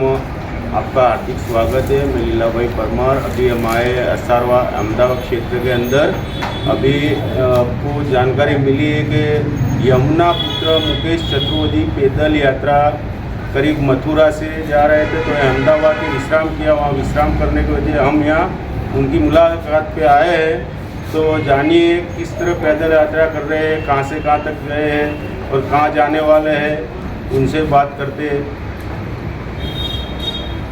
में आपका हार्दिक स्वागत है। मैं लीला भाई परमार। अभी हम आए असारवा अहमदाबाद क्षेत्र के अंदर। अभी आपको जानकारी मिली है कि यमुना पुत्र मुकेश चतुर्वेदी पैदल यात्रा करीब मथुरा से जा रहे थे, तो अहमदाबाद में विश्राम किया। वहाँ विश्राम करने की वजह हम यहाँ उनकी मुलाकात पे आए हैं। तो जानिए किस तरह पैदल यात्रा कर रहे हैं, कहाँ से कहाँ तक गए हैं और कहाँ जाने वाले हैं, उनसे बात करते हैं।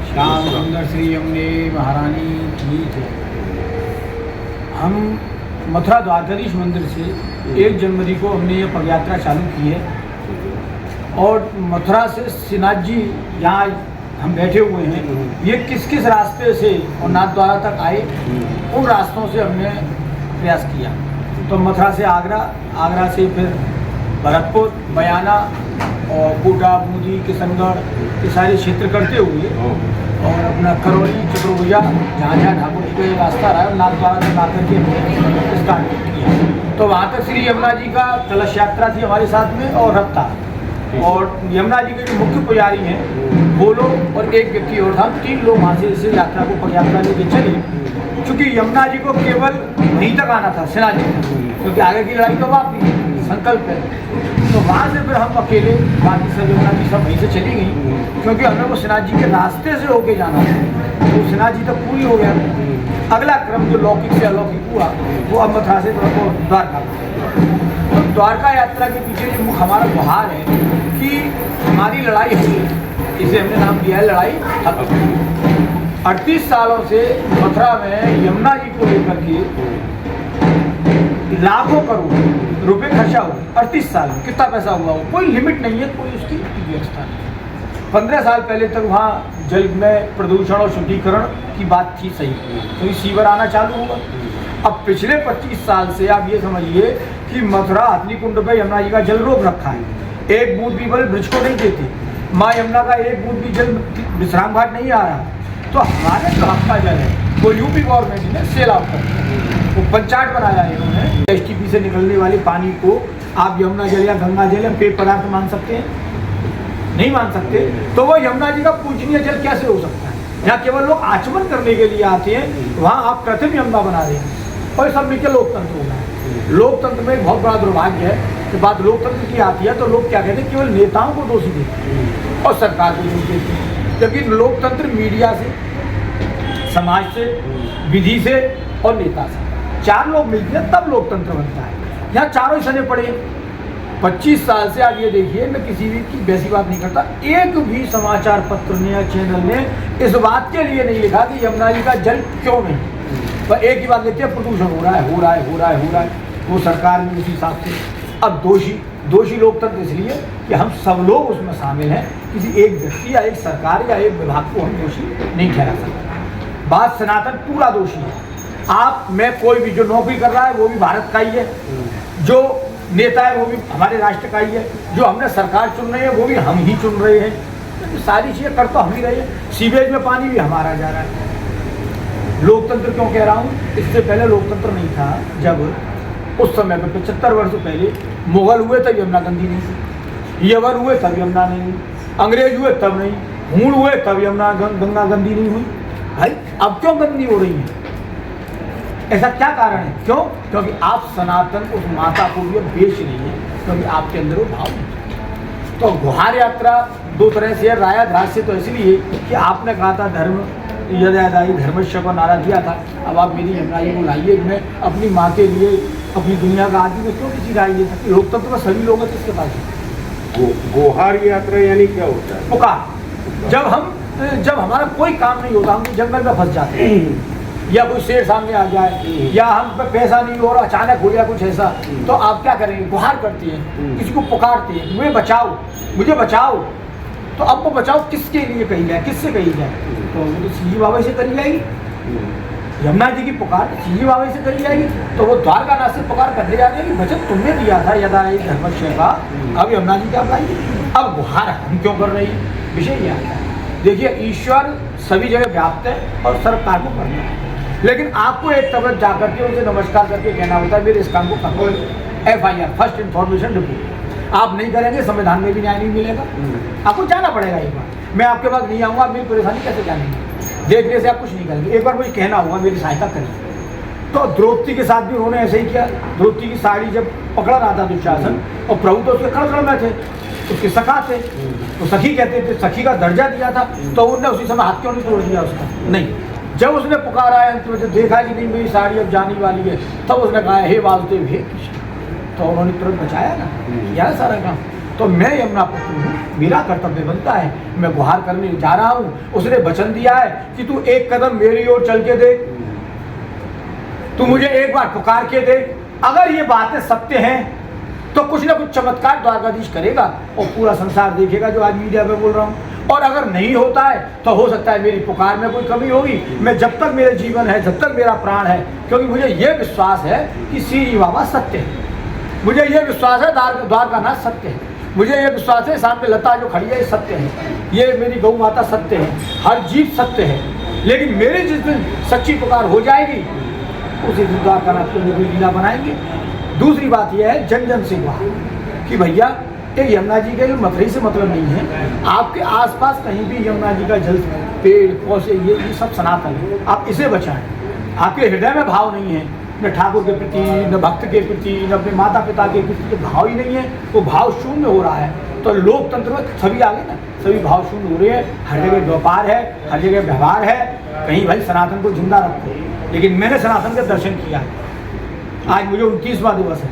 श्याम सुंदर श्री यमुने महारानी की जय। हम मथुरा द्वारकाधीश मंदिर से 1 जनवरी को हमने ये पदयात्रा चालू की है और मथुरा से श्रीनाथ जी यहाँ हम बैठे हुए हैं, ये किस किस रास्ते से और नाथ द्वारा तक आए, उन रास्तों से हमने प्रयास किया। तो मथुरा से आगरा, आगरा से फिर भरतपुर, बयाना और कोटा, बूंदी, किशनगढ़ ये सारे क्षेत्र करते हुए और अपना करौली, चतुर्भुजा, जहाँ जहाँ ठाकुर जी का ये रास्ता रहा है, नाथ द्वारा से आकर के स्टार्ट किया। तो वहाँ तक श्री यमुना जी का कलश यात्रा थी हमारे साथ में और रफ्ता। और यमुना जी के जो मुख्य पुजारी हैं वो लोग और एक व्यक्ति और था, 3 लोग वहाँ से इस यात्रा को पदयात्रा लेके चले, क्योंकि यमुना जी को केवल वहीं तक आना था श्रीनाथ जी, क्योंकि आगे की लड़ाई तो वापी संकल्प है। तो वहाँ से फिर हम अकेले, बाकी सब यमुना जी सब वहीं से चली गई, क्योंकि हमें वो श्रीनाथ जी के रास्ते से होके जाना था। तो श्रीनाथ जी तक पूरी हो गया। अगला क्रम जो लौकिक से अलौकिक हुआ वो अब मथुरा से द्वारका। तो द्वारका यात्रा के पीछे जो मुख्य हमारा गुहार है कि हमारी लड़ाई हुई, इसे हमने नाम दिया है लड़ाई खत्म। 38 सालों से मथुरा में यमुना जी को लेकर के लाखों करोड़ रुपए खर्चा हुआ। 38 साल में कितना पैसा हुआ हो, कोई लिमिट नहीं है, कोई उसकी व्यवस्था नहीं। 15 साल पहले तक वहाँ जल में प्रदूषण और शुद्धिकरण की बात थी सही, तो सीवर आना चालू हुआ। अब पिछले 25 साल से आप ये समझिए कि मथुरा हथनी कुंड पर यमुना जी का जल रोक रखा है। एक बूंद भी बल ब्रिज को नहीं देती, माँ यमुना का एक बूंद भी जल विश्राम घाट नहीं आ रहा। तो हमारे जो आपका जल है वो यूपी गवर्नमेंट ने सेल आउट कर दिया, वो पंचायत बनाया है इन्होंने। एसटीपी से निकलने वाले पानी को आप यमुना जल या गंगा जल या पेय पदार्थ मान सकते हैं? नहीं मान सकते। तो वो यमुना जी का पूजनीय जल कैसे हो सकता है? यहाँ केवल लोग आचमन करने के लिए आते हैं, वहाँ आप कृत्रिम यमुना बना रहे हैं। और सब मिलकर लोकतंत्र होगा। लोकतंत्र में एक बहुत बड़ा दुर्भाग्य है कि बात लोकतंत्र की आती है तो लोग क्या कहते हैं, केवल नेताओं को दोषी देते हैं और सरकार को दोष देते हैं। जबकि लोकतंत्र मीडिया से, समाज से, विधि से और नेता से 4 लोग मिलते हैं तब लोकतंत्र बनता है। यहाँ चारों ही सने पड़े। 25 साल से आप ये देखिए, मैं किसी भी की वैसी बात नहीं करता, एक भी समाचार पत्र ने या चैनल ने इस बात के लिए नहीं लिखा कि यमुना जी का जल क्यों नहीं। पर एक ही बात लिखते हैं, प्रदूषण हो रहा है, हो रहा है, हो रहा है, हो रहा है। वो सरकार भी उसी हिसाब से। अब दोषी लोकतंत्र इसलिए कि हम सब लोग उसमें शामिल हैं, किसी एक व्यक्ति या एक सरकार या एक विभाग को हम दोषी नहीं ठहरा सकते। बात सनातन पूरा दोषी है। आप मैं कोई भी जो नौकरी कर रहा है वो भी भारत का ही है, जो नेता है वो भी हमारे राष्ट्र का ही है, जो हमने सरकार चुन रहे हैं वो भी हम ही चुन रहे हैं। तो सारी चीज़ें कर तो हम ही रहे हैं। सीवेज में पानी भी हमारा जा रहा है। लोकतंत्र क्यों कह रहा हूँ? इससे पहले लोकतंत्र नहीं था। जब उस समय पर 75 वर्ष पहले मुगल हुए तब यमुना गंदी नहीं थी, यवर हुए तब यमुना नहीं हुई, अंग्रेज हुए तब नहीं, हूण हुए तब यमुना गंगा गंदी नहीं हुई। भाई अब क्यों गंदी हो रही है? ऐसा क्या कारण है? क्यों? क्योंकि आप सनातन उस माता को भी बेच रही है, क्योंकि आपके अंदर वो भाव नहीं। तो गुहार यात्रा 2 तरह से, रायाध्रास से तो इसलिए कि आपने कहा था धर्म यदादायी धर्मस्य को नारा दिया था। अब आप मेरी यमुना जी को लाइए, मैं अपनी माँ के लिए, अपनी दुनिया का आदमी में क्यों किसी का आइए? लोकतंत्र में सभी लोग हैं, किसके पास गुहार यात्रा यानी क्या होता है? पुकार। जब हमारा कोई काम नहीं होता, हम जंगल में फंस जाते हैं या कोई शेर सामने आ जाए या हम पे पैसा नहीं हो रहा, अचानक हो गया कुछ ऐसा, तो आप क्या करेंगे? गुहार करते हैं, किसी को पुकारते हैं, मुझे बचाओ, मुझे बचाओ। तो अब वो बचाओ किसके लिए कही जाए, किससे कही जाए? तो सीजी बाबा से करी जाएगी। यमुना जी की पुकार सीजी बाबा से करी जाएगी। तो वो द्वारकानाथ से पुकार करने जा रही है, वचन तुमने दिया था यदादायी धर्मस्य का, अब यमुना जी क्या बुलाइए? अब गुहार हम क्यों कर रही है? विषय यह है, देखिए ईश्वर सभी जगह व्याप्त है और सरकार को करना है, लेकिन आपको एक तरफ जाकर के उसे नमस्कार करके कहना होता है मेरे इस काम को करो। FIR, first information report. आप नहीं करेंगे संविधान में भी न्याय नहीं मिलेगा, आपको जाना पड़ेगा एक बार। मैं आपके पास नहीं आऊँगा, आप मेरी परेशानी कैसे जानेंगे? देखने से आप कुछ नहीं करेंगे, एक बार मुझे कहना होगा, मेरी सहायता करिए। तो द्रौपदी के साथ भी उन्होंने ऐसे ही किया। द्रौपदी की साड़ी जब पकड़ा रहा था दुशासन, और प्रभु तो उसके कड़ में थे, उसके सखा थे, तो सखी कहते थे, सखी का दर्जा दिया था, तो उन्होंने उसी समय हाथ क्यों नहीं तोड़ दिया उसका? नहीं, जब उसने पुकारा है, अंत में जब देखा कि नहीं मेरी साड़ी अब जाने वाली है, तब उसने कहा हे वासुदेव हे कृष्ण, तो उन्होंने तुरंत बचाया ना, किया सारा काम। तो मैं यमुना पुत्र हूँ, मेरा कर्तव्य बनता है, मैं गुहार करने जा रहा हूँ। उसने वचन दिया है कि तू एक कदम मेरी ओर चल के देख, तू मुझे एक बार पुकार के देख, अगर ये बातें सत्य हैं तो कुछ ना कुछ चमत्कार द्वारकाधीश करेगा और पूरा संसार देखेगा जो आज मीडिया पे बोल रहा हूँ। और अगर नहीं होता है तो हो सकता है मेरी पुकार में कोई कमी होगी। मैं जब तक मेरे जीवन है, जब तक मेरा प्राण है, क्योंकि मुझे ये विश्वास है कि श्री बाबा सत्य है, मुझे ये विश्वास है द्वारकानाथ सत्य है, मुझे ये विश्वास है सामने लता जो खड़ी है सत्य है, ये मेरी गौ माता सत्य है, हर जीव सत्य है। लेकिन मेरी जिस दिन सच्ची पुकार हो जाएगी उसी दिन द्वारकानाथ को मेरी लीला बनाएंगे। दूसरी बात यह है जन जन से हुआ कि भैया ये यमुना जी के मथुरई से मतलब नहीं है, आपके आसपास कहीं भी यमुना जी का जल, पेड़ पौधे ये सब सनातन है, आप इसे बचाएं। आपके हृदय में भाव नहीं है, न ठाकुर के प्रति, न भक्त के प्रति, न अपने माता पिता के प्रति, तो भाव ही नहीं है, वो भाव शून्य हो रहा है। तो लोकतंत्र में सभी आगे ना, सभी भाव शून्य हो रहे हैं, हर जगह व्यापार है, हर जगह व्यवहार है, कहीं भाई सनातन को जिंदा रखो। लेकिन मैंने सनातन का दर्शन किया है, आज मुझे 29वां दिवस है,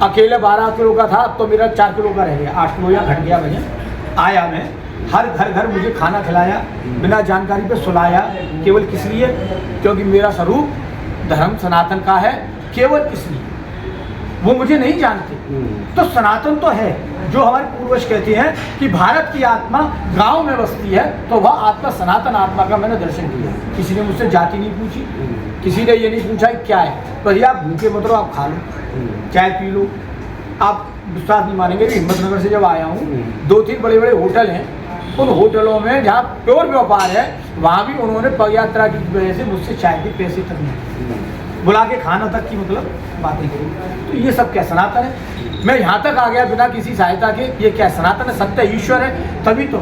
अकेले 12 किलो का था, अब तो मेरा 4 किलो का रह गया, 8 किलो या घट गया वजन। आया मैं, हर घर मुझे खाना खिलाया, बिना जानकारी पे सुलाया, केवल किस लिए? क्योंकि मेरा स्वरूप धर्म सनातन का है, केवल इसलिए। वो मुझे नहीं जानते, तो सनातन तो है। जो हमारे पूर्वज कहते हैं कि भारत की आत्मा गांव में बसती है, तो वह आत्मा सनातन आत्मा का मैंने दर्शन किया। किसी ने मुझसे जाति नहीं पूछी, किसी ने ये नहीं पूछा क्या है, भैया आप भूखे मत रहो, आप खा लो, चाय पी लो। आप विश्वास नहीं मानेंगे कि हिम्मतनगर से जब आया हूँ, 2-3 बड़े बड़े होटल हैं, उन होटलों में जहाँ प्योर व्यापार है, वहाँ भी उन्होंने पदयात्रा की वजह से मुझसे चाय के पैसे तक नहीं बुला के खाना तक की मतलब बातें करी। तो ये सब क्या सनातन है? मैं यहाँ तक आ गया बिना किसी सहायता के, ये क्या सनातन है? सत्य ईश्वर है, तभी तो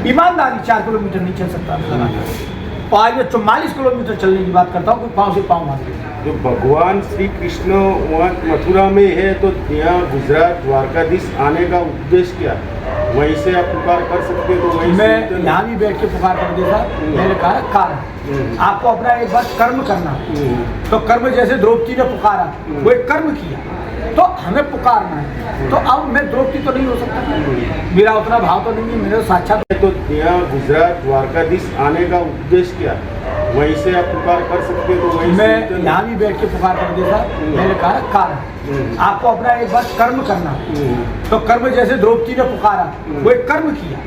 ईमानदारी 4 किलोमीटर नहीं चल सकता लगातार। और आज मैं 44 किलोमीटर चलने की बात करता हूँ, पाँव से पाँव मारते। जो भगवान श्री कृष्ण वहाँ मथुरा में है, तो यहाँ गुजरात द्वारकाधीश आने का उद्देश्य क्या है? वहीं से आप पुकार कर सकते, तो वहीं मैं यहाँ भी बैठ के पुकार कर देता। मैंने कहा कारण आपको अपना एक बार कर्म करना, तो कर्म जैसे द्रौपदी ने पुकारा, वो एक कर्म किया, तो हमें पुकारना है। तो अब मैं द्रौपदी तो नहीं हो सकता, मेरा उतना भाव तो नहीं है, मेरे साक्षात। तो यहाँ गुजरात द्वारकाधीश आने का उद्देश्य क्या है? वहीं से आप पुकार कर सकते, तो वहीं मैं यहाँ भी बैठ के पुकार कर देता। मैंने कहा कारण आपको अपना एक बार कर्म करना, तो कर्म जैसे द्रौपदी ने पुकारा, वो एक कर्म किया,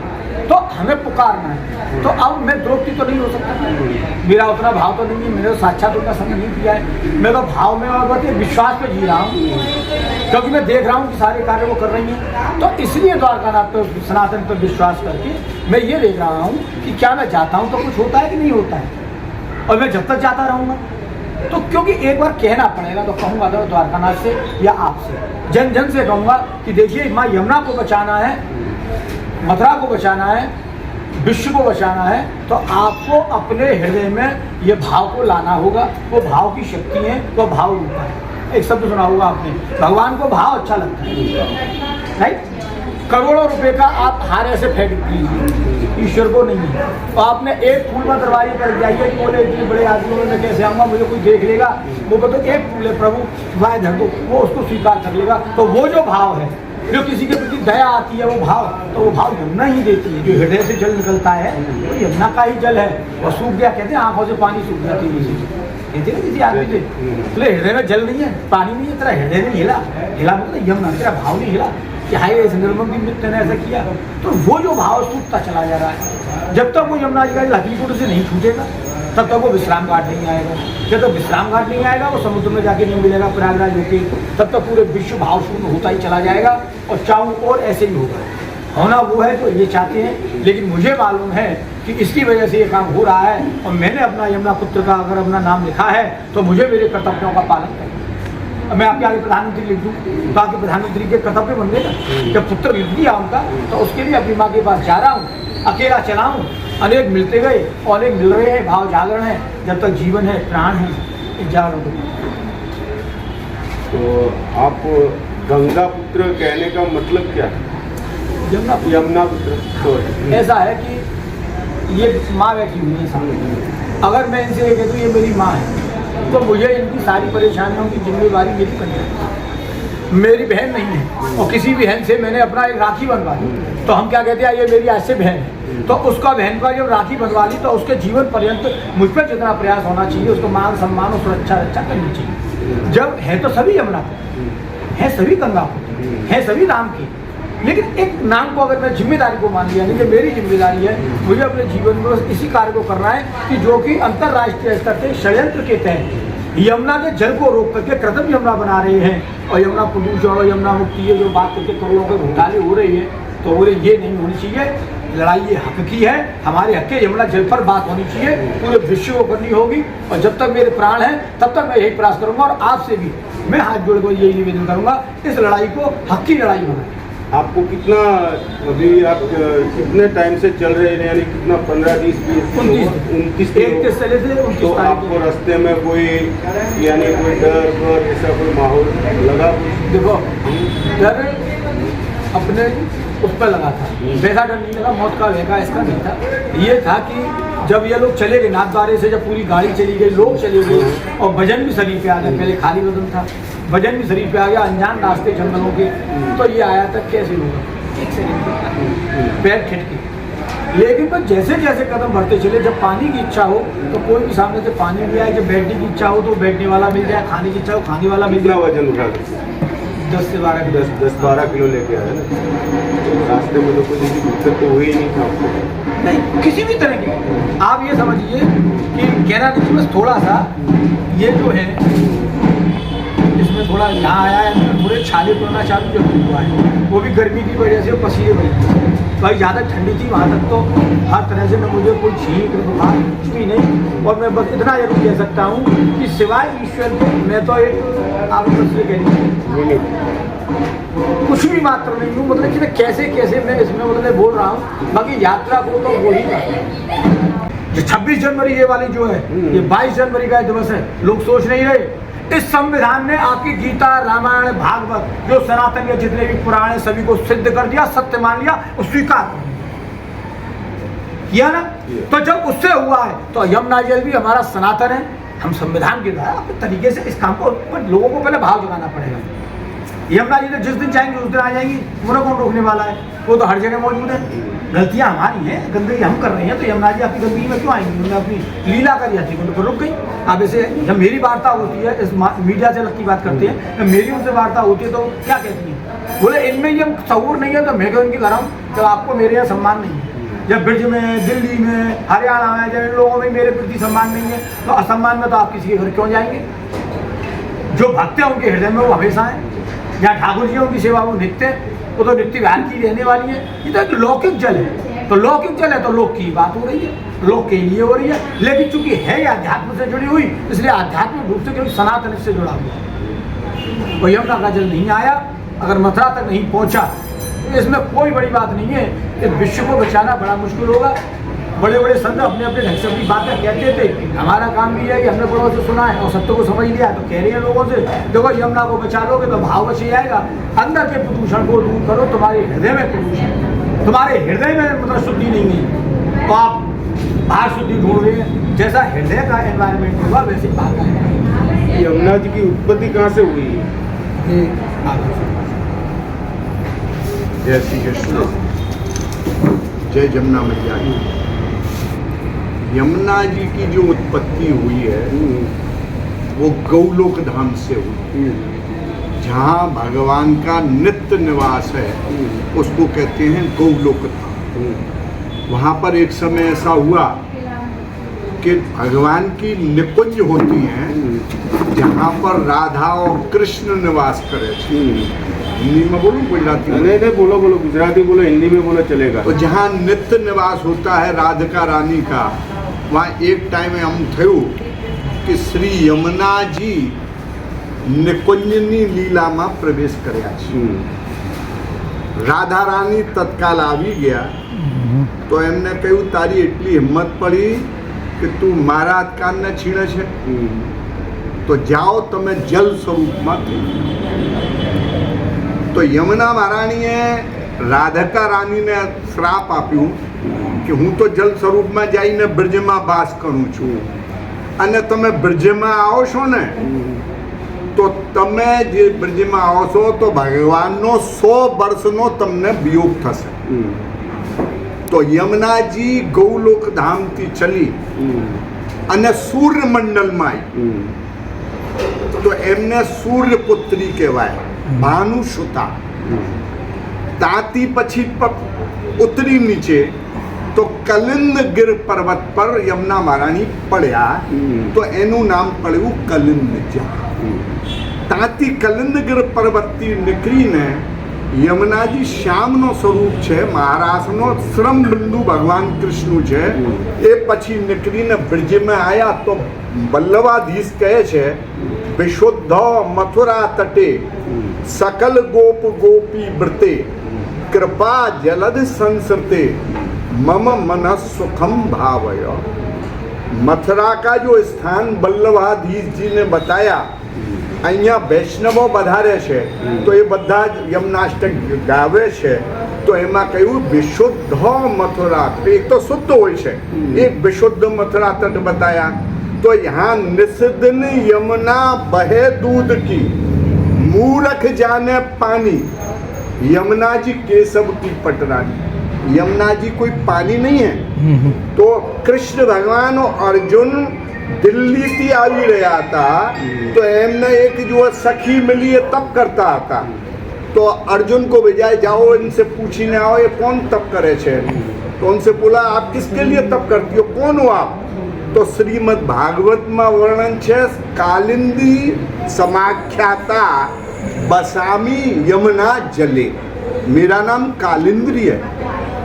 तो हमें पुकारना है। तो अब मैं द्रौपदी तो नहीं हो सकता, मेरा उतना भाव तो नहीं है, मैंने साक्षात उनका संग नहीं किया है। मैं तो भाव में और बल्कि विश्वास पे जी रहा हूँ, क्योंकि मैं देख रहा हूँ कि सारे कार्य वो कर रही हैं। तो इसलिए द्वारकानाथ पर, सनातन पर विश्वास करके मैं ये देख रहा हूँ कि क्या मैं जाता हूँ तो कुछ होता है कि नहीं होता है, और मैं जब तक जाता रहूँगा। तो क्योंकि एक बार कहना पड़ेगा, तो कहूँगा तो द्वारकानाथ से या आपसे, जन जन से कहूँगा कि देखिए माँ यमुना को बचाना है, मथुरा को बचाना है, विश्व को बचाना है, तो आपको अपने हृदय में ये भाव को लाना होगा। वो भाव की शक्ति है, वो भाव रूप है। एक शब्द सुना होगा आपने, भगवान को भाव अच्छा लगता है, राइट? करोड़ों रुपए का आप हार ऐसे फेंक दीजिए, ईश्वर को नहीं है। तो आपने एक फूल में दरबारी कर जाइए कि बोले इतने बड़े आदमी में कैसे आऊँगा, मुझे कोई देख लेगा, वो तो एक फूल है प्रभु वाय धर दो, वो उसको स्वीकार कर लेगा। तो वो जो भाव है, जो किसी के प्रति दया आती है, वो भाव, तो वो भाव यमुना ही देती है। जो हृदय से जल निकलता है वो यमुना का ही जल है। और सूख गया, कहते हैं आंखों से पानी सूख गया, कहते हैं किसी आदमी से, बोले हृदय में जल नहीं है, पानी नहीं है, तेरा हृदय नहीं हिला, हिला मतलब यमुना, तेरा भाव नहीं हिला कि हाय इस निर्मम की मित्र ने ऐसा किया। तो वो जो भाव सूखता चला जा रहा है, जब तक वो यमुना जी का लकीपुर से नहीं छूटेगा, तब तक वो विश्राम घाट नहीं आएगा। जब तक विश्राम घाट नहीं आएगा, वो समुद्र में जाके नहीं मिलेगा प्रयागराज होके, तब तक पूरे विश्व भाव शून्य होता ही चला जाएगा। और चाहूँ और ऐसे ही होगा, होना वो है जो ये चाहते हैं। लेकिन मुझे मालूम है कि इसकी वजह से ये काम हो रहा है, और मैंने अपना यमुना पुत्र का अगर अपना नाम लिखा है, तो मुझे मेरे कर्तव्यों का पालन करना। मैं आपके आगे प्रधानमंत्री लिख दूँ तो आपके प्रधानमंत्री के कर्तव्य बन गए ना। जब पुत्र लिख दिया उनका, तो उसके लिए अपनी माँ के पास जा रहा हूँ, अकेला चलाऊं, अनेक मिलते गए और अनेक मिल रहे हैं, भाव जागरण है, जब तक जीवन है प्राण है ये जागरण। तो आप गंगा पुत्र कहने का मतलब क्या है? यमुना पुत्र ऐसा है कि ये माँ बैठी हुई है सामने, अगर मैं इनसे ये कह दूँ ये मेरी माँ है तो मुझे इनकी सारी परेशानियों की जिम्मेवारी मेरी बन जाएगी। मेरी बहन नहीं है और किसी भी बहन से मैंने अपना एक राखी बनवा ली तो हम क्या कहते हैं ये मेरी ऐसे बहन है, तो उसका बहन का जब राखी बनवा ली तो उसके जीवन पर्यंत मुझ पर जितना प्रयास होना चाहिए उसको मान सम्मान और सुरक्षा रक्षा करनी चाहिए। जब है तो सभी यमुना है, सभी गंगा है, सभी राम की, लेकिन एक नाम को अगर मैं जिम्मेदारी को मान लिया नहीं कि मेरी जिम्मेदारी है, मुझे अपने जीवन में बस इसी कार्य को करना है कि जो कि अंतर्राष्ट्रीय स्तर से षड्यंत्र के तहत यमुना के जल को रोक करके कृत्रिम यमुना बना रहे हैं और यमुना प्रदूषण और यमुना मुक्ति ये जो बात करके करोड़ों के घोटाले हो रही है, तो बोले ये नहीं होनी चाहिए। लड़ाई ये हक की है, हमारे हक के यमुना जल पर बात होनी चाहिए, पूरे विश्व को करनी होगी और जब तक मेरे प्राण हैं तब तक मैं यही प्रयास करूंगा और आपसे भी मैं हाथ जोड़ कर यही निवेदन करूंगा इस लड़ाई को हक की लड़ाई बनाए। आपको कितना अभी आप कितने टाइम से चल रहे हैं, यानी कितना 15, 20, 29 चले थे। तो आपको रास्ते में कोई यानी कोई डर ऐसा कोई माहौल लगा? देखो डर अपने उस पर लगा था, वैसा डर नहीं लगा, मौत का वेगा इसका नहीं था। ये था कि जब ये लोग चले गए नाथद्वारे से, जब पूरी गाड़ी चली गई, लोग चले गए और भजन भी शरीर पे आ गया, पहले खाली वजन था, भजन भी शरीर पे आ गया, अनजान रास्ते जंगलों के, तो ये आया था कैसे होगा, एक सेकंड पैर खिटके। लेकिन बस जैसे जैसे कदम बढ़ते चले, जब पानी की इच्छा हो तो कोई भी सामने से पानी भी आए, जब बैठने की इच्छा हो तो बैठने वाला मिल जाए, खाने की इच्छा हो खाने वाला मिल जाए। वजन उठा 10 से 12 किलो 10-12 किलो लेके आए ना, रास्ते में तो कोई दिक्कत तो हुई ही नहीं था आपको? नहीं, किसी भी तरह की। आप ये समझिए कि कहना नहीं, बस थोड़ा सा ये जो है इसमें थोड़ा यहाँ आया है, थोड़े छाले पड़ना चालू जब हुआ है, वो भी गर्मी की वजह से पसीने बने। भाई ज़्यादा ठंडी थी वहाँ तक, तो हर तरह से न मुझे कोई छींक बुखार कुछ भी नहीं, और मैं बस इतना जरूर कह सकता हूँ कि सिवाय ईश्वर के मैं तो एक आप कुछ भी मात्र नहीं हूँ, मतलब कि कैसे कैसे मैं इसमें मतलब बोल रहा हूँ। बाकी यात्रा को तो वो ही जो 26 जनवरी ये वाली जो है, ये 22 जनवरी का दिवस है, लोग सोच नहीं रहे। इस संविधान ने आपकी गीता, रामायण, भागवत जो सनातन के जितने भी पुराण है सभी को सिद्ध कर दिया, सत्य मान लिया और स्वीकार किया ना। तो जब उससे हुआ है तो यमुना जल भी हमारा सनातन है, हम संविधान के द्वारा अपने तरीके से इस काम को लोगों को पहले भाव जगाना पड़ेगा। यमुना जी तो जिस दिन चाहेंगे उस दिन आ जाएंगी, पूरा कौन रोकने वाला है, वो तो हर जगह मौजूद है। गलतियां हमारी हैं, गंदगी हम कर रहे हैं, तो यमुना जी आपकी गंदगी में क्यों आएंगी? उन्होंने अपनी लीला करी जाती है तो रुक गई। अब ऐसे जब मेरी वार्ता होती है, इस मीडिया से अलग की बात करते हैं, जब मेरी उनसे वार्ता होती है तो क्या कहती है, बोले इनमें ये तस्वूर नहीं है, तो मैं क्यों इनकी कर रहा हूँ, तो आपको मेरे यहाँ सम्मान नहीं है। जब ब्रिज में, दिल्ली में, हरियाणा में, जब इन लोगों में मेरे प्रति सम्मान नहीं है, तो असम्मान में तो आप किसी के घर क्यों जाएंगे? जो भक्त है उनके हृदय में वो हमेशा है, जहाँ ठाकुर जी उनकी सेवा वो नित्य, वो तो नित्य विहार की रहने वाली है। ये तो एक लौकिक जल है, तो लौकिक जल है तो लोक की बात हो रही है, लोक के लिए हो रही है, लेकिन चूंकि है ये अध्यात्म से जुड़ी हुई, इसलिए आध्यात्मिक रूप से क्योंकि सनातन से जुड़ा हुआ। और यमुना का जल नहीं आया, अगर मथुरा तक नहीं पहुंचा, तो इसमें कोई बड़ी बात नहीं है। इस विश्व को बचाना बड़ा मुश्किल होगा। बड़े बड़े संत अपने अपने ढंग से अपनी बातें कहते थे, हमारा काम भी है कि हमने बड़ों से सुना है और सत्य को समझ लिया, तो कह रहे हैं लोगों से देखो यमुना को बचा लोगे तो भाव बच जाएगा, अंदर के प्रदूषण को दूर करो, तुम्हारे हृदय में प्रदूषण, तुम्हारे हृदय में मतलब शुद्धि नहीं है, तो आप बाहर शुद्धि ढूंढ रहे हैं। जैसा हृदय का एनवायरमेंट होगा वैसे बाहर का। यमुना जी की उत्पत्ति कहाँ से हुई है? जय श्री कृष्ण, जय जमुना मैया। यमुना जी की जो उत्पत्ति हुई है वो गौलोक धाम से हुई, जहाँ भगवान का नित्य निवास है उसको कहते हैं गौलोक धाम। वहाँ पर एक समय ऐसा हुआ कि भगवान की निकुंज होती हैं जहाँ पर राधा और कृष्ण निवास करे। हिंदी में बोलूं गुजराती में? नहीं बोलो बोलो, गुजराती बोलो, हिंदी में बोलो चलेगा। तो जहाँ नित्य निवास होता है राधिका रानी का, वहाँ एक टाइम हम थे कि श्री यमुना जी निकुंजनी लीला में प्रवेश करे। राधा रानी तत्काल आवी गया તો એમને કહ્યું તારી એટલી હિંમત પડી કે તું મારા કાનને છીણે છે, તો જાઓ તમે જલ સ્વરૂપમાં થઈ જાઓ। તો યમુના મહારાણીએ રાધિકા રાણીને શ્રાપ આપ્યું કે હું તો જલ સ્વરૂપમાં જઈને બ્રજમાં વાસ કરું છું, અને તમે બ્રજમાં આવો છો ને તો તમે જે બ્રજમાં આવો છો તો ભગવાનનો 100 વર્ષનો તમને વિયોગ થશે। તો યમુનાજી ગૌલોક ધામથી ચલી અને સૂર્યમંડળમાં આવી, તો એમને સૂર્યપુત્રી કહેવાય, ભાનુસુતા। ત્યાંથી પછી ઉતરી નીચે તો કલિંદગીર પર્વત પર યમુના મહારાણી પડ્યા, તો એનું નામ પડ્યું કલિંદજા। ત્યાંથી કલિંદગીર પર્વતથી નીકળીને યમુનાજી શ્યામનો સ્વરૂપ છે, મહારાષ્ટ્રનો શ્રમબિંદુ ભગવાન કૃષ્ણ છે। એ પછી નીકળીને બ્રજમાં આવ્યા તો વલ્લભાધીશ કહે છે વિશુદ્ધ મથુરા તટે सकल गोप गोपी व्रते कृपा जलद संसरते मम मन सुखम भावय। मथुरा का जो स्थान वल्लभाधीश जी ने बताया, અહીંયા વૈષ્ણવો વધારે છે તો એ બધા યમનાષ્ટક ગાવે છે, તો એમાં કહ્યું વિશુદ્ધ મથુરા, એક તો શુદ્ધ હોય છે, એક વિશુદ્ધ મથુરા તટ बताया। तो यहाँ निस्दिन यमुना बहे दूध की, मूरख जाने पानी, यमुना जी केशव की पटरानी। यमुना जी कोई पानी नहीं है। तो कृष्ण भगवान और अर्जुन दिल्ली थी આવી રહ્યા હતા, तो એમને एक जो सखी मिली है तप करता था, तो अर्जुन को भेजा जाओ इनसे पूछीने आओ ये कौन तप करे छे। तो उनसे बोला आप किसके लिए तप करती हो, कौन हो आप। तो श्रीमद् भागवत में वर्णन है कालिंदी समाख्याता बसामी यमुना जले, मेरा नाम कालिंद्री है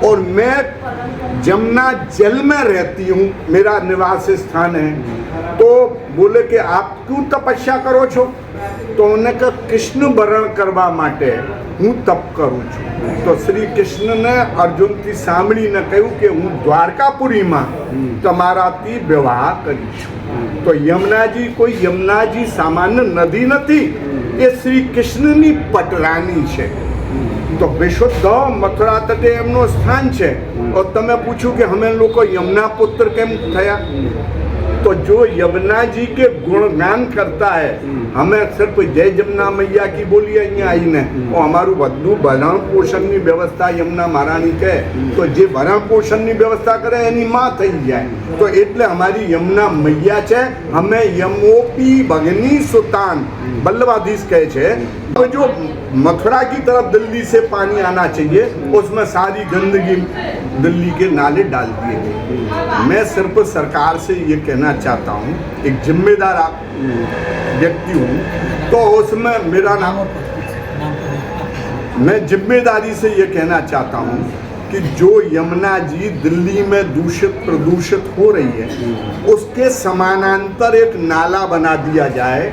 और मैं यमुना जल में रहती हूँ, मेरा निवास स्थान है। तो बोले कि आप क्यों तपस्या करो छो, तो उन्हें कहा कृष्ण वरण करवा माटे हूँ तप करूँ छू। तो श्री कृष्ण ने अर्जुन की सामड़ी ने कहूँ कि हूँ द्वारकापुरी में तमाराथी विवाह करीश। तो यमुना जी कोई यमुना जी सामान्य नदी नहीं, ये श्री कृष्ण नी पटरानी है। तो विशुद्ध मथुरा तटे एमनो स्थान है। और तमे पूछू कि हमें लोग यमुना पुत्र केम थया, तो जो यमुना जी के गुणगान करता है, हमें सिर्फ जय यमुना मैया की बोली अहीं आईने और हमारू बधु भरण पोषण की व्यवस्था यमुना महाराणी के, तो जे भरण पोषण की व्यवस्था करे एनी मां थई जाए। तो एटले हमारी यमुना मैया है, हमें यमोपी भगनी सुतान वल्लभाधीश कहे छे। तो जो मथुरा की तरफ दिल्ली से पानी आना चाहिए, उसमें सारी गंदगी दिल्ली के नाले डाल दिए गए। मैं सिर्फ सरकार से ये कहना चाहता हूँ, एक जिम्मेदार व्यक्ति हूँ, तो उसमें मेरा नाम, मैं जिम्मेदारी से ये कहना चाहता हूँ कि जो यमुना जी दिल्ली में दूषित प्रदूषित हो रही है, उसके समानांतर एक नाला बना दिया जाए।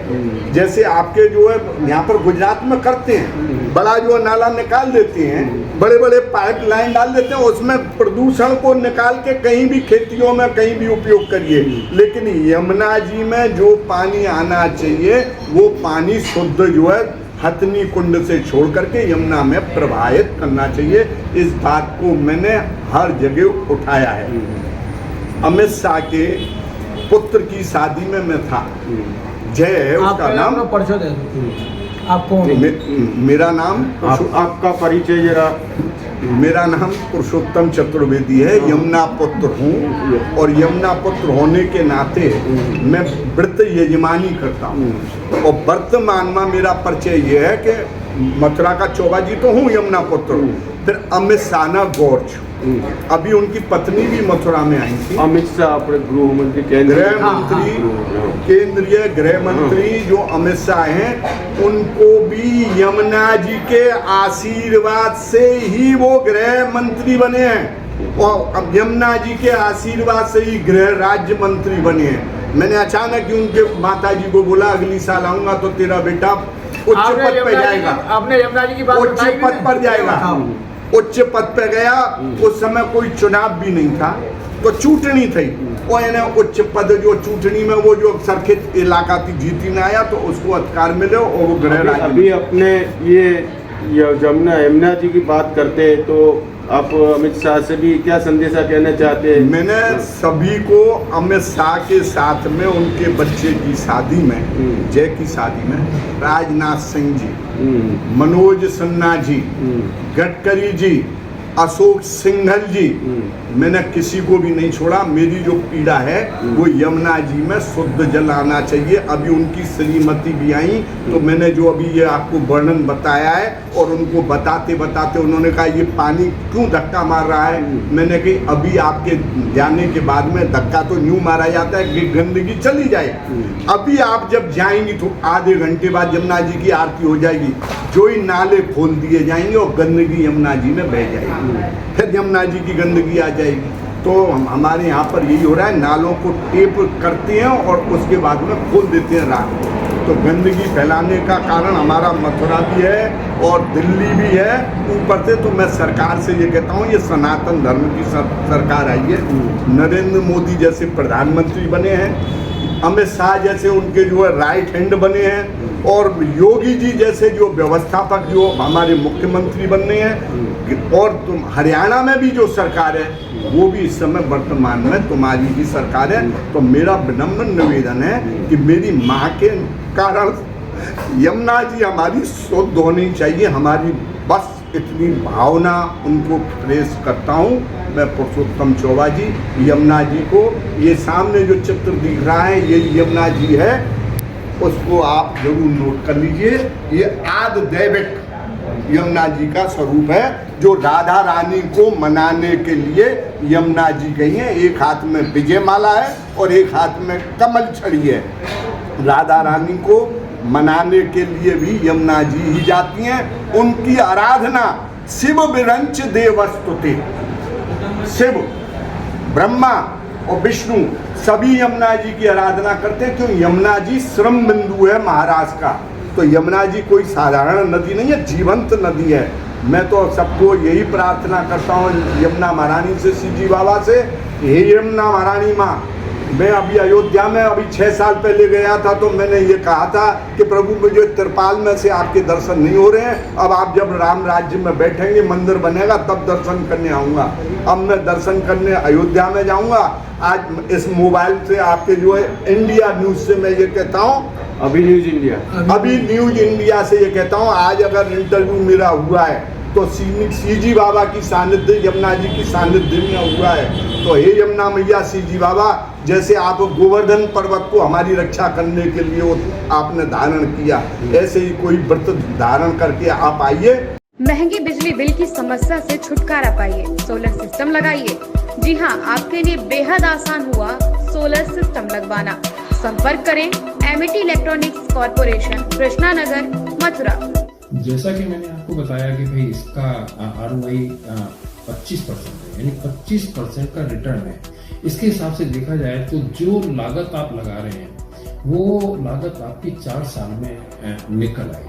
जैसे आपके जो है यहाँ पर गुजरात में करते हैं, बड़ा जो नाला निकाल देते हैं, बड़े बड़े पाइप लाइन डाल देते हैं, उसमें प्रदूषण को निकाल के कहीं भी खेतियों में कहीं भी उपयोग करिए। लेकिन यमुना जी में जो पानी आना चाहिए वो पानी शुद्ध जो है हथनी कुंड से छोड़ करके यमुना में प्रवाहित करना चाहिए। इस बात को मैंने हर जगह उठाया है। अमित शाह के पुत्र की शादी में मैं था। जय है उसका नाम, परिचय दे दो। आप कौन? मेरा नाम आपका परिचय जरा। मेरा नाम पुरुषोत्तम चतुर्वेदी है, यमुना पुत्र हूँ और यमुना पुत्र होने के नाते मैं व्रत यजमानी करता हूँ। और वर्तमान में मेरा परिचय ये है कि मथुरा का चौबा जी तो हूँ, यमुना पुत्र हूँ। फिर अमित शाह ना गौर छू, अभी उनकी पत्नी भी मथुरा में आई थी। अमित शाह अपने गृह मंत्री, केंद्रीय गृह मंत्री जो अमित शाह हैं, उनको भी यमुना जी के आशीर्वाद से ही वो गृह मंत्री बने हैं और अब यमुना जी के आशीर्वाद से ही गृह राज्य मंत्री बने हैं। मैंने अचानक ही उनके माता जी को बोला अगली साल आऊंगा तो तेरा बेटा उच्च पद पर जाएगा, आपने यमुना जी की बात उच्च पद पर जाएगा। उच्च पद पे गया, उस समय कोई चुनाव भी नहीं था, तो चूंटनी थी, और इन्हें उच्च पद जो चूंटनी में वो जो सरखित इलाका थी जीती में आया, तो उसको अधिकार मिले और वो गृह राज्य। अभी अपने ये यमुना जी की बात करते हैं, तो आप अमित शाह से भी क्या संदेशा कहना चाहते हैं? मैंने सभी को अमित शाह के साथ में उनके बच्चे की शादी में, जय की शादी में, राजनाथ सिंह जी, मनोज सिन्हा जी, गडकरी जी, अशोक सिंघल जी, मैंने किसी को भी नहीं छोड़ा। मेरी जो पीड़ा है वो यमुना जी में शुद्ध जल आना चाहिए। अभी उनकी श्रीमती भी आई, तो मैंने जो अभी ये आपको वर्णन बताया है, और उनको बताते बताते उन्होंने कहा ये पानी क्यों धक्का मार रहा है। मैंने कही अभी आपके जाने के बाद में धक्का तो यूं मारा जाता है कि गंदगी चली जाए। अभी आप जब जाएंगी तो आधे घंटे बाद यमुना जी की आरती हो जाएगी, जो ही नाले खोल दिए जाएंगे और गंदगी यमुना जी में बह जाएगी, फिर यमुना जी की गंदगी आ जाएगी। तो हमारे यहाँ पर यही हो रहा है, नालों को टेप करते हैं और उसके बाद में खोल देते हैं रात को। तो गंदगी फैलाने का कारण हमारा मथुरा भी है और दिल्ली भी है ऊपर से। तो मैं सरकार से ये कहता हूँ, ये सनातन धर्म की सरकार आई है। नरेंद्र मोदी जैसे प्रधानमंत्री बने हैं, अमित शाह जैसे उनके जो है राइट हैंड बने हैं, और योगी जी जैसे जो व्यवस्थापक जो हमारे मुख्यमंत्री बनने हैं, और तुम हरियाणा में भी जो सरकार है वो भी इस समय वर्तमान में तुम्हारी ही सरकार है। तो मेरा विनम्र निवेदन है कि मेरी माँ के कारण यमुना जी हमारी शुद्ध होनी चाहिए, हमारी बस इतनी भावना उनको प्रेस करता हूँ मैं। पुरुषोत्तम चौबा जी, यमुना जी को, ये सामने जो चित्र दिख रहा है ये यमुना जी है, उसको आप जरूर नोट कर लीजिए। ये आदि दैविक यमुना जी का स्वरूप है, जो राधा रानी को मनाने के लिए यमुना जी गई हैं। एक हाथ में विजय माला है और एक हाथ में कमल छड़ी है। राधा रानी को मनाने के लिए भी यमुना जी ही जाती हैं। उनकी आराधना शिव विरंच देवस्तुते, शिव, ब्रह्मा और विष्णु सभी यमुना जी की आराधना करते हैं, क्यों? यमुना जी श्रम बिंदु है महाराष्ट्र का। तो यमुना जी कोई साधारण नदी नहीं है, जीवंत नदी है। मैं तो सबको यही प्रार्थना करता हूँ यमुना महारानी से, सीजी बाबा से, हे यमुना महारानी माँ, मैं अभी अयोध्या में अभी 6 साल पहले गया था, तो मैंने ये कहा था कि प्रभु मुझे तिरपाल में से आपके दर्शन नहीं हो रहे हैं, अब आप जब राम राज्य में बैठेंगे, मंदिर बनेगा, तब दर्शन करने आऊँगा। अब मैं दर्शन करने अयोध्या में जाऊँगा। आज इस मोबाइल से आपके जो है इंडिया न्यूज़ से मैं ये कहता हूँ, अभी न्यूज इंडिया से ये कहता हूँ, आज अगर इंटरव्यू मेरा हुआ है तो सीजी बाबा की सानिध्य, यमुना जी की सानिध्य में हुआ है। तो हे यमुना मैया, सीजी बाबा, जैसे आप गोवर्धन पर्वत को हमारी रक्षा करने के लिए आपने धारण किया, ऐसे ही कोई व्रत धारण करके आप आइए। महंगी बिजली बिल की समस्या से छुटकारा पाइए, सोलर सिस्टम लगाइए। जी हाँ, आपके लिए बेहद आसान हुआ सोलर सिस्टम लगवाना। संपर्क करें MET electronics corporation, Krishna Nagar, Mathura. जैसा कि मैंने आपको बताया कि भाई इसका ROI 25% है, यानी 25% का रिटर्न है। इसके हिसाब से देखा जाए तो जो लागत आप लगा रहे हैं वो लागत आपकी 4 साल में निकल आएगी।